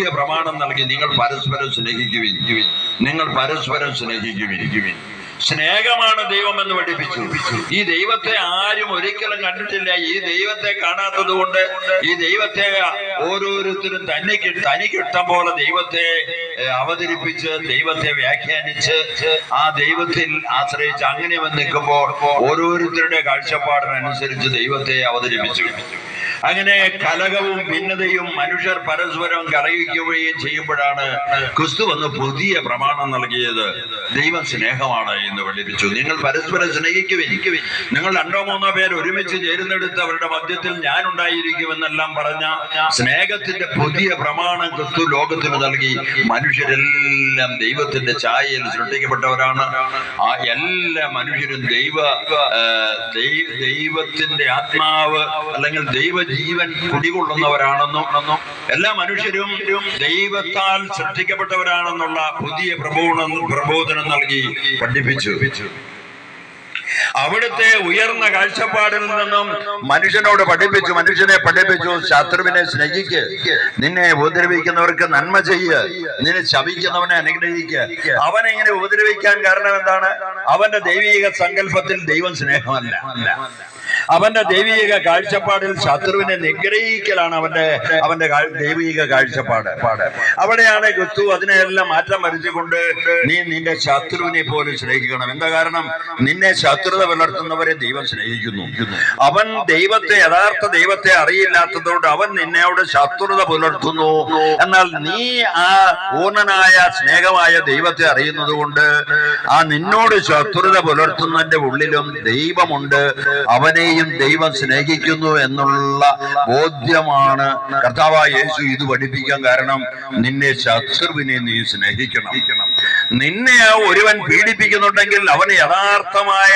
പ്രമാണം നൽകി നിങ്ങൾ പരസ്പരം സ്നേഹിക്കുവിൻ, നിങ്ങൾ പരസ്പരം സ്നേഹിക്കുവിൻ. സ്നേഹമാണ് ദൈവം എന്ന് പഠിപ്പിച്ചു. ഈ ദൈവത്തെ ആരും ഒരിക്കലും കണ്ടിട്ടില്ല. ഈ ദൈവത്തെ കാണാത്തത് കൊണ്ട് ഈ ദൈവത്തെ ഓരോരുത്തരും തനിക്കിഷ്ടം പോലെ ദൈവത്തെ അവതരിപ്പിച്ച് ദൈവത്തെ വ്യാഖ്യാനിച്ച് ആ ദൈവത്തിൽ ആശ്രയിച്ച് അങ്ങനെ വന്ന് നിൽക്കുമ്പോൾ ഓരോരുത്തരുടെ കാഴ്ചപ്പാടിനനുസരിച്ച് ദൈവത്തെ അവതരിപ്പിച്ചു. അങ്ങനെ കലഹവും ഭിന്നതയും മനുഷ്യർ പരസ്പരം കലഹിക്കുകയും ചെയ്യുമ്പോഴാണ് ക്രിസ്തു വന്ന് പുതിയ പ്രമാണം നൽകിയത്. ദൈവം സ്നേഹമാണ് എന്ന് പഠിപ്പിച്ചു. നിങ്ങൾ പരസ്പരം സ്നേഹിക്കുവിൻ, നിങ്ങൾ 2-3 പേർ ഒരുമിച്ച് ചേരുന്നെടുത്ത് അവരുടെ മധ്യത്തിൽ ഞാൻ ഉണ്ടായിരിക്കുമെന്നെല്ലാം പറഞ്ഞ സ്നേഹത്തിന്റെ പുതിയ പ്രമാണം ക്രിസ്തു ലോകത്തിന് നൽകി. മനുഷ്യരെല്ലാം ദൈവത്തിന്റെ ഛായയിൽ സൃഷ്ടിക്കപ്പെട്ടവരാണ്. ആ എല്ലാ മനുഷ്യരും ദൈവത്തിന്റെ ആത്മാവ് അല്ലെങ്കിൽ ജീവൻ കുടികൊള്ളുന്നവരാണെന്നും എല്ലാ മനുഷ്യരും ദൈവത്താൽ സൃഷ്ടിക്കപ്പെട്ടവരാണെന്നുള്ള പുതിയ പ്രബോധനം നൽകി പഠിപ്പിച്ചു. അവിടുത്തെ ഉയർന്ന കാഴ്ചപ്പാടിൽ നിന്നും മനുഷ്യനെ പഠിപ്പിച്ചു. ശത്രുവിനെ സ്നേഹിക്ക്, നിന്നെ ഉപദ്രവിക്കുന്നവർക്ക് നന്മ ചെയ്യ്, നിന്നെ ശപിക്കുന്നവനെ അനുഗ്രഹിക്കുക. അവനെ ഇങ്ങനെ ഉപദ്രവിക്കാൻ കാരണം എന്താണ്? അവന്റെ ദൈവിക സങ്കല്പത്തിൽ ദൈവം സ്നേഹമല്ല. അവന്റെ ദൈവിക കാഴ്ചപ്പാടിൽ ശത്രുവിനെ നിഗ്രഹിക്കലാണ് അവന്റെ ദൈവിക കാഴ്ചപ്പാട്. അവിടെയാണ് ക്രിസ്തു അതിനെല്ലാം മാറ്റം വരുത്തിക്കൊണ്ട് നീ നിന്റെ ശത്രുവിനെ പോലെ സ്നേഹിക്കണം. എന്താ കാരണം? നിന്നെ ശത്രുത പുലർത്തുന്നവരെ ദൈവം സ്നേഹിക്കുന്നു. അവൻ യഥാർത്ഥ ദൈവത്തെ അറിയില്ലാത്തതുകൊണ്ട് അവൻ നിന്നോട് ശത്രുത പുലർത്തുന്നു. എന്നാൽ നീ ആ പൂർണ്ണനായ സ്നേഹമായ ദൈവത്തെ അറിയുന്നത് കൊണ്ട് ആ നിന്നോട് ശത്രുത പുലർത്തുന്നതിന്റെ ഉള്ളിലും ദൈവമുണ്ട്, അവനെയും ദൈവം സ്നേഹിക്കുന്നു എന്നുള്ള ബോധ്യമാണ് കർത്താവായ യേശു ഇത് പഠിപ്പിക്കാൻ കാരണം. നിന്നെ ശത്രുവിനെ നീ സ്നേഹിക്കണം. നിന്നെ ഒരുവൻ പീഡിപ്പിക്കുന്നുണ്ടെങ്കിൽ അവന് യഥാർത്ഥമായ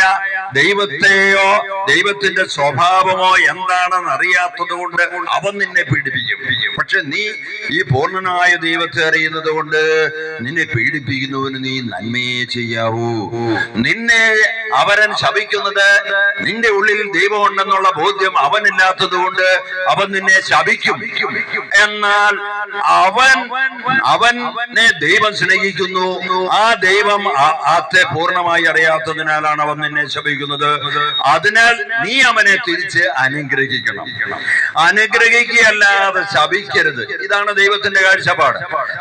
ദൈവത്തെയോ ദൈവത്തിന്റെ സ്വഭാവമോ എന്താണെന്ന് അറിയാത്തത് കൊണ്ട് അവൻ നിന്നെ പീഡിപ്പിക്കും. പക്ഷെ നീ ഈ പൂർണ്ണനായ ദൈവത്തെ അറിയുന്നത് കൊണ്ട് നിന്നെ പീഡിപ്പിക്കുന്നവന് നീ നന്മയെ ചെയ്യാവൂ. നിന്നെ അവരൻ ശപിക്കുന്നത് നിന്റെ ഉള്ളിൽ ദൈവമുണ്ടെന്നുള്ള ബോധ്യം അവനില്ലാത്തത് കൊണ്ട് അവൻ നിന്നെ ശപിക്കും. എന്നാൽ അവനെ ദൈവം സ്നേഹിക്കുന്നു. ആ ദൈവം ആത്തെ പൂർണ്ണമായി അറിയാത്തതിനാലാണ് അവൻ നിന്നെ ശപിക്കുന്നത്. അതിനാൽ നീ അവനെ തിരിച്ച് അനുഗ്രഹിക്കണം. അനുഗ്രഹിക്കുകയല്ലാതെ ശപിക്കരുത്. ഇതാണ് ദൈവത്തിന്റെ കാഴ്ചപ്പാട്.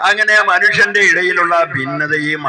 അങ്ങനെ മനുഷ്യന്റെ ഇടയിലുള്ള ഭിന്നതയും